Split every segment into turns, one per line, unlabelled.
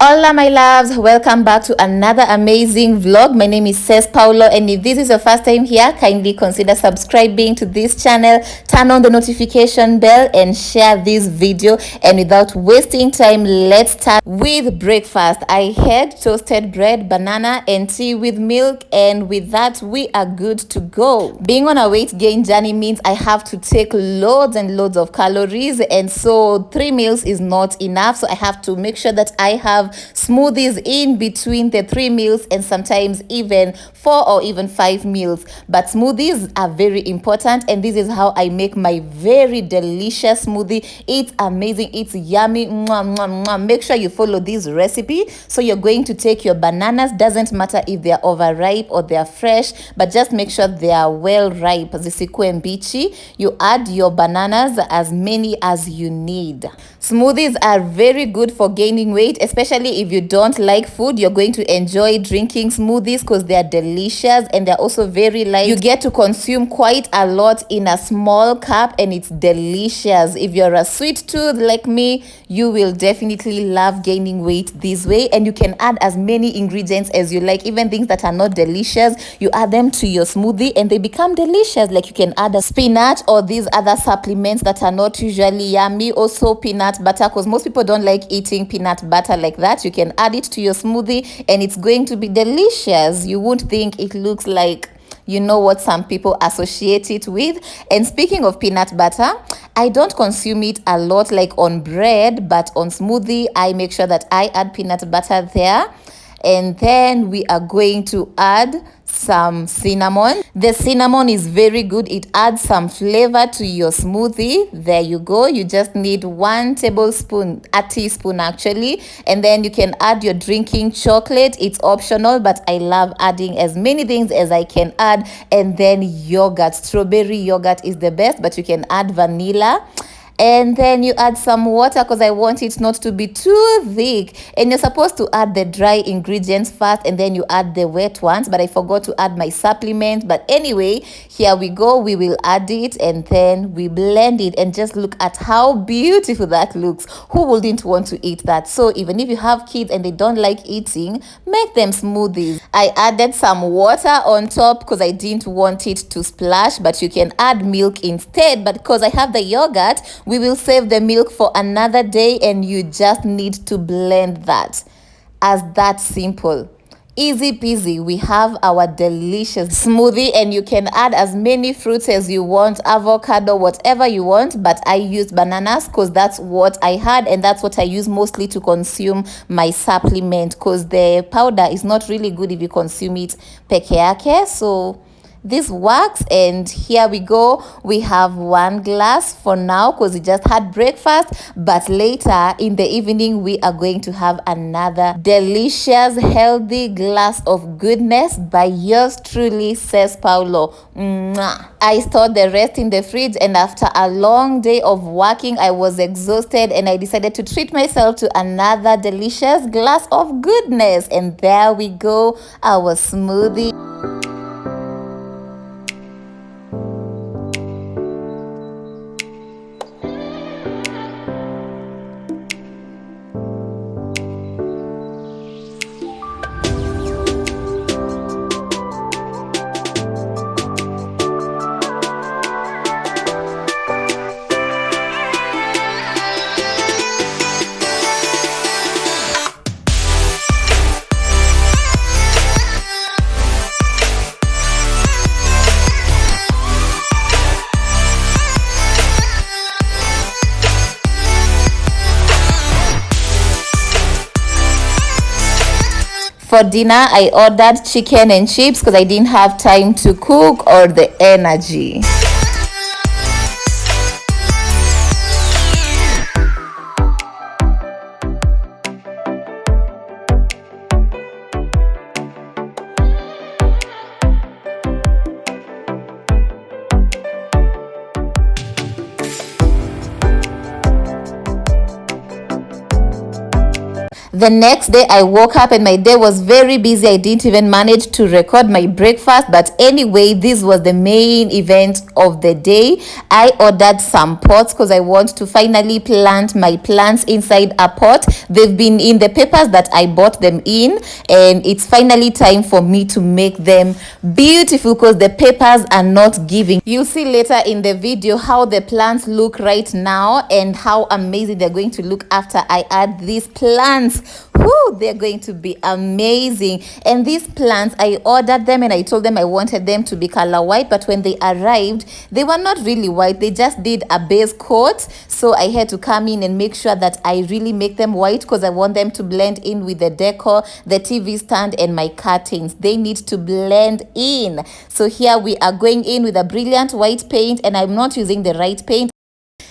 Hola my loves, welcome back to another amazing vlog. My name is Cez Paulo, and if this is your first time here, kindly consider subscribing to this channel, turn on the notification bell and share this video. And without wasting time, let's start with breakfast. I had toasted bread, banana and tea with milk, and with that we are good to go. Being on a weight gain journey means I have to take loads and loads of calories, and so 3 meals is not enough, so I have to make sure that I have smoothies in between the 3 meals, and sometimes even 4 or even 5 meals. But smoothies are very important, and this is how I make my very delicious smoothie. It's amazing, it's yummy. Mwah, mwah, mwah. Make sure you follow this recipe. So you're going to take your bananas, doesn't matter if they're overripe or they're fresh, but just make sure they are well ripe. Zisikuwe mbichi. You add your bananas, as many as you need. Smoothies are very good for gaining weight, especially if you don't like food. You're going to enjoy drinking smoothies because they're delicious and they're also very light. You get to consume quite a lot in a small cup, and it's delicious. If you're a sweet tooth like me, you will definitely love gaining weight this way. And you can add as many ingredients as you like, even things that are not delicious. You add them to your smoothie and they become delicious. Like you can add a spinach or these other supplements that are not usually yummy. Also peanut butter, because most people don't like eating peanut butter like that. You can add it to your smoothie and it's going to be delicious. You won't think it looks like, you know, what some people associate it with. And speaking of peanut butter, I don't consume it a lot like on bread, but on smoothie I make sure that I add peanut butter there. And then we are going to add some cinnamon. The cinnamon is very good. It adds some flavor to your smoothie. There you go. You just need 1 tablespoon, a teaspoon actually. And then you can add your drinking chocolate. It's optional, but I love adding as many things as I can add. And then yogurt. Strawberry yogurt is the best, but you can add vanilla. And then you add some water because I want it not to be too thick. And you're supposed to add the dry ingredients first and then you add the wet ones, but I forgot to add my supplement. But anyway, here we go. We will add it and then we blend it, and just look at how beautiful that looks. Who wouldn't want to eat that? So even if you have kids and they don't like eating, make them smoothies. I added some water on top because I didn't want it to splash, but you can add milk instead. But because I have the yogurt, we will save the milk for another day, and you just need to blend that. As that simple. Easy peasy. We have our delicious smoothie, and you can add as many fruits as you want, avocado, whatever you want, but I used bananas because that's what I had, and that's what I use mostly to consume my supplement, because the powder is not really good if you consume it peke yake. So this works. And here we go. We have 1 glass for now because we just had breakfast, but later in the evening we are going to have another delicious healthy glass of goodness by yours truly, Cez Paulo. Mwah. I stored the rest in the fridge, and after a long day of working I was exhausted, and I decided to treat myself to another delicious glass of goodness. And there we go, our smoothie. For dinner, I ordered chicken and chips because I didn't have time to cook or the energy. The next day I woke up and my day was very busy. I didn't even manage to record my breakfast, but anyway, this was the main event of the day. I ordered some pots because I want to finally plant my plants inside a pot. They've been in the papers that I bought them in, and it's finally time for me to make them beautiful because the papers are not giving. You'll see later in the video how the plants look right now and how amazing they're going to look after I add these plants. Whoo, they're going to be amazing. And these plants, I ordered them and I told them I wanted them to be color white, but when they arrived, they were not really white. They just did a base coat. So I had to come in and make sure that I really make them white because I want them to blend in with the decor, the TV stand, and my curtains. They need to blend in. So here we are going in with a brilliant white paint, and I'm not using the right paint.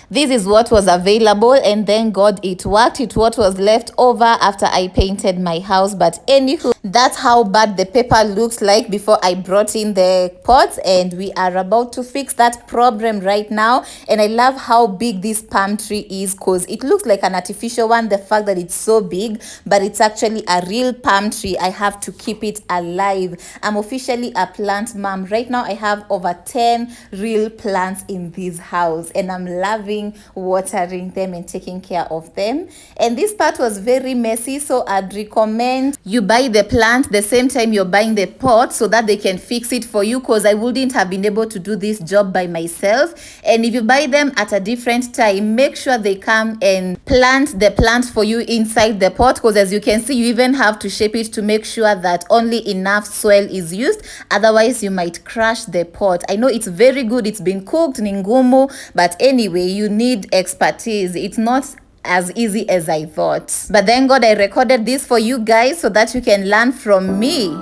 This is what was available, and thank God it worked. It what was left over after I painted my house. But anywho, that's how bad the paper looks like before I brought in the pots, and we are about to fix that problem right now. And I love how big this palm tree is because it looks like an artificial one, the fact that it's so big, but it's actually a real palm tree. I have to keep it alive. I'm officially a plant mom. Right now I have over 10 real plants in this house, and I'm loving watering them and taking care of them. And this part was very messy, so I'd recommend you buy the plant the same time you're buying the pot so that they can fix it for you, because I wouldn't have been able to do this job by myself. And if you buy them at a different time, make sure they come and plant the plants for you inside the pot, because as you can see, you even have to shape it to make sure that only enough soil is used, otherwise you might crush the pot. I know it's very good, it's been cooked in ngumu, but anyway, you need expertise. It's not as easy as I thought. But thank God I recorded this for you guys so that you can learn from me.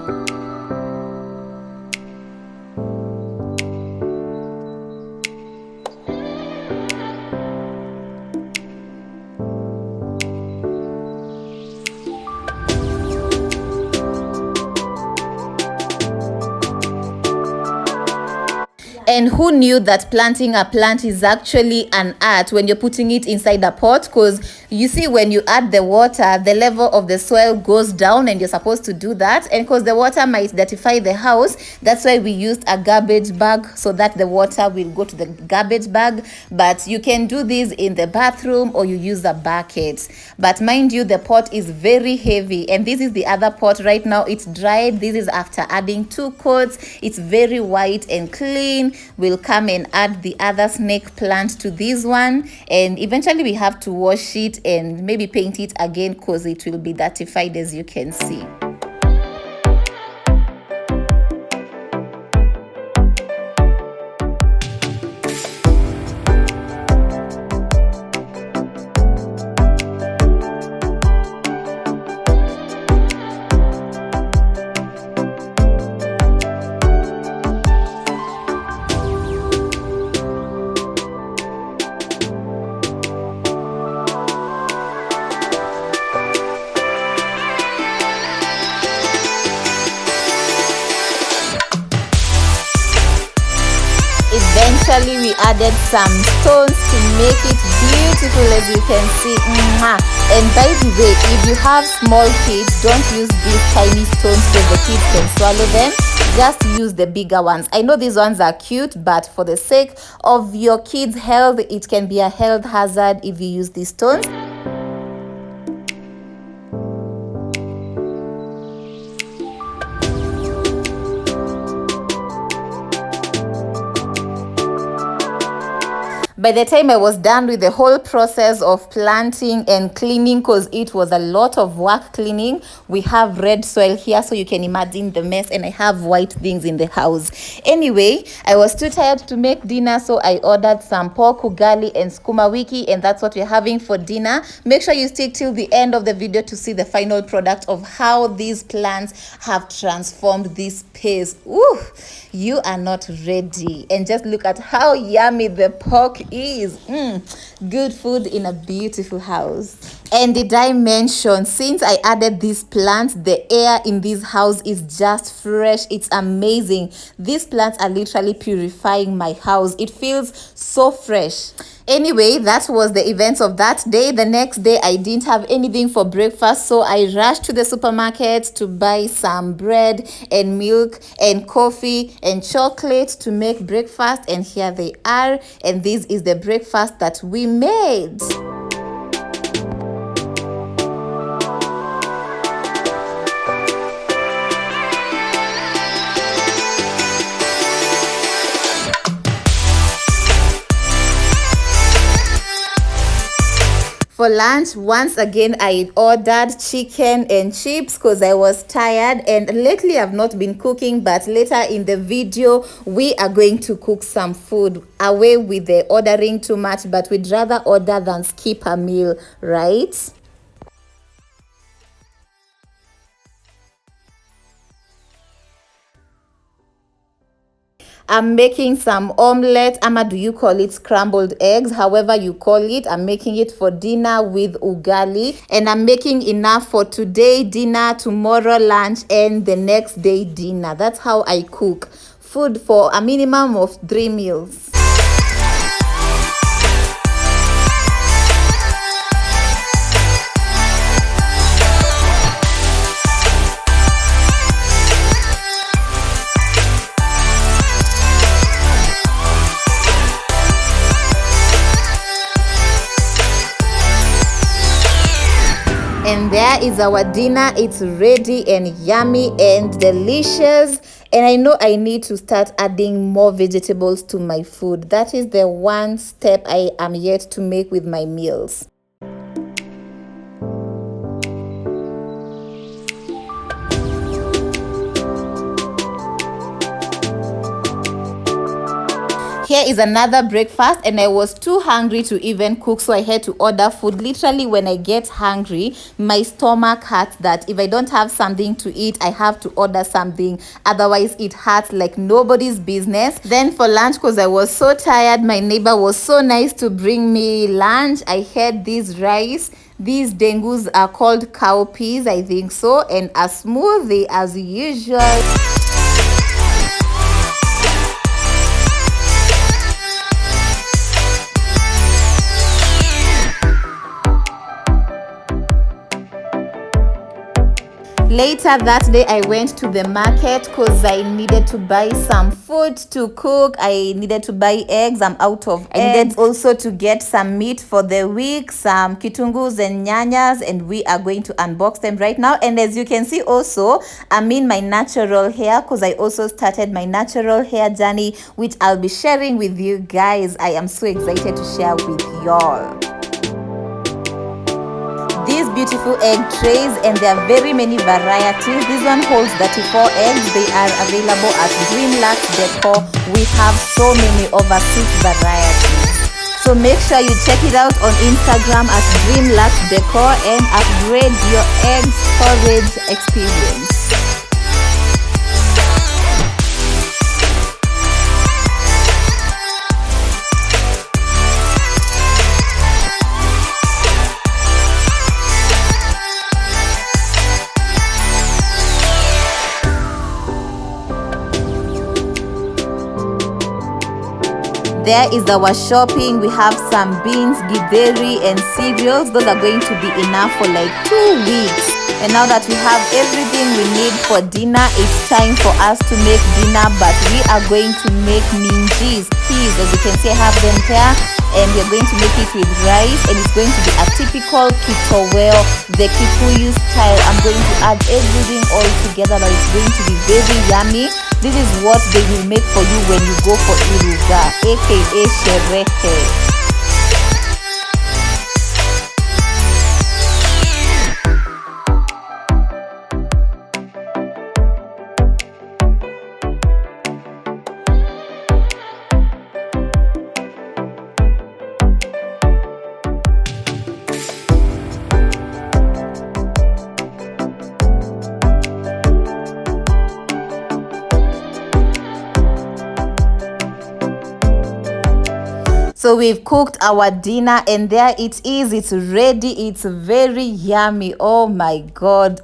And who knew that planting a plant is actually an art when you're putting it inside a pot? Because you see, when you add the water, the level of the soil goes down, and you're supposed to do that. And because the water might dirtify the house, that's why we used a garbage bag so that the water will go to the garbage bag. But you can do this in the bathroom or you use a bucket. But mind you, the pot is very heavy. And this is the other pot right now. It's dried. This is after adding 2 coats. It's very white and clean. We'll come and add the other snake plant to this one, and eventually we have to wash it and maybe paint it again because it will be dirtified, as you can see. Eventually we added some stones to make it beautiful, as you can see. And by the way, if you have small kids, don't use these tiny stones so the kids can swallow them. Just use the bigger ones. I know these ones are cute, but for the sake of your kids' health, it can be a health hazard if you use these stones. By the time I was done with the whole process of planting and cleaning, because it was a lot of work cleaning, we have red soil here, so you can imagine the mess, and I have white things in the house. Anyway, I was too tired to make dinner, so I ordered some pork ugali and skuma wiki, and that's what we're having for dinner. Make sure you stick till the end of the video to see the final product of how these plants have transformed this space. Ooh, you are not ready. And just look at how yummy the pork is. Good food in a beautiful house. And did I mention, since I added these plants, the air in this house is just fresh. It's amazing. These plants are literally purifying my house. It feels so fresh. Anyway, that was the events of that day. The next day, I didn't have anything for breakfast, so I rushed to the supermarket to buy some bread and milk and coffee and chocolate to make breakfast. And here they are. And this is the breakfast that we made. For lunch, once again, I ordered chicken and chips because I was tired, and lately I've not been cooking, but later in the video, we are going to cook some food. Away with the ordering too much, but we'd rather order than skip a meal, right? I'm making some omelette, ama do you call it scrambled eggs? However you call it, I'm making it for dinner with ugali. And I'm making enough for today dinner, tomorrow lunch, and the next day dinner. That's how I cook food for a minimum of 3 meals. And there is our dinner. It's ready and yummy and delicious. And I know I need to start adding more vegetables to my food. That is the one step I am yet to make with my meals. Here is another breakfast, and I was too hungry to even cook, so I had to order food. Literally, when I get hungry, my stomach hurts that if I don't have something to eat, I have to order something. Otherwise, it hurts like nobody's business. Then for lunch, because I was so tired, my neighbor was so nice to bring me lunch. I had this rice. These dengus are called cowpeas, I think so, and a smoothie as usual. Later that day, I went to the market because I needed to buy some food to cook. I needed to buy eggs. I'm out of eggs. I needed also to get some meat for the week, some kitungus and nyanyas, and we are going to unbox them right now. And as you can see also, I'm in my natural hair because I also started my natural hair journey, which I'll be sharing with you guys. I am so excited to share with y'all these beautiful egg trays, and there are very many varieties. This one holds 34 eggs. They are available at Decor. We have so many, over 6 varieties. So make sure you check it out on Instagram at Decor and upgrade your egg storage experience. There is our shopping. We have some beans, githeri, and cereals. Those are going to be enough for like 2 weeks. And now that we have everything we need for dinner, it's time for us to make dinner. But we are going to make minjis, peas. As you can see, I have them here. And we're going to make it with rice. And it's going to be a typical kitoweo, the Kikuyu style. I'm going to add everything all together, but it's going to be very yummy. This is what they will make for you when you go for Iruga, aka Sherehe. So we've cooked our dinner and there it is. It's ready. It's very yummy. Oh my God.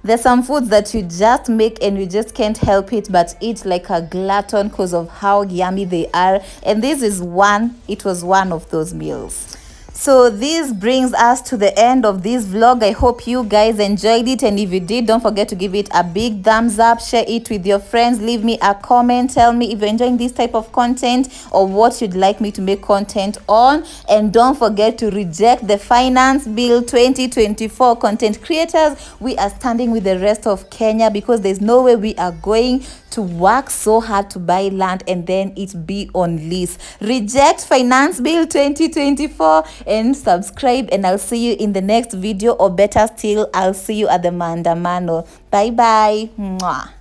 There's some foods that you just make and you just can't help it but eat like a glutton because of how yummy they are. And this is one. It was one of those meals. So this brings us to the end of this vlog. I hope you guys enjoyed it, and if you did, don't forget to give it a big thumbs up, share it with your friends, leave me a comment, tell me if you're enjoying this type of content or what you'd like me to make content on. And don't forget to reject the finance bill 2024. Content creators, we are standing with the rest of Kenya because there's no way we are going to work so hard to buy land and then it be on lease. Reject finance bill 2024 and subscribe, and I'll see you in the next video, or better still, I'll see you at the maandamano. Bye bye. Mwah.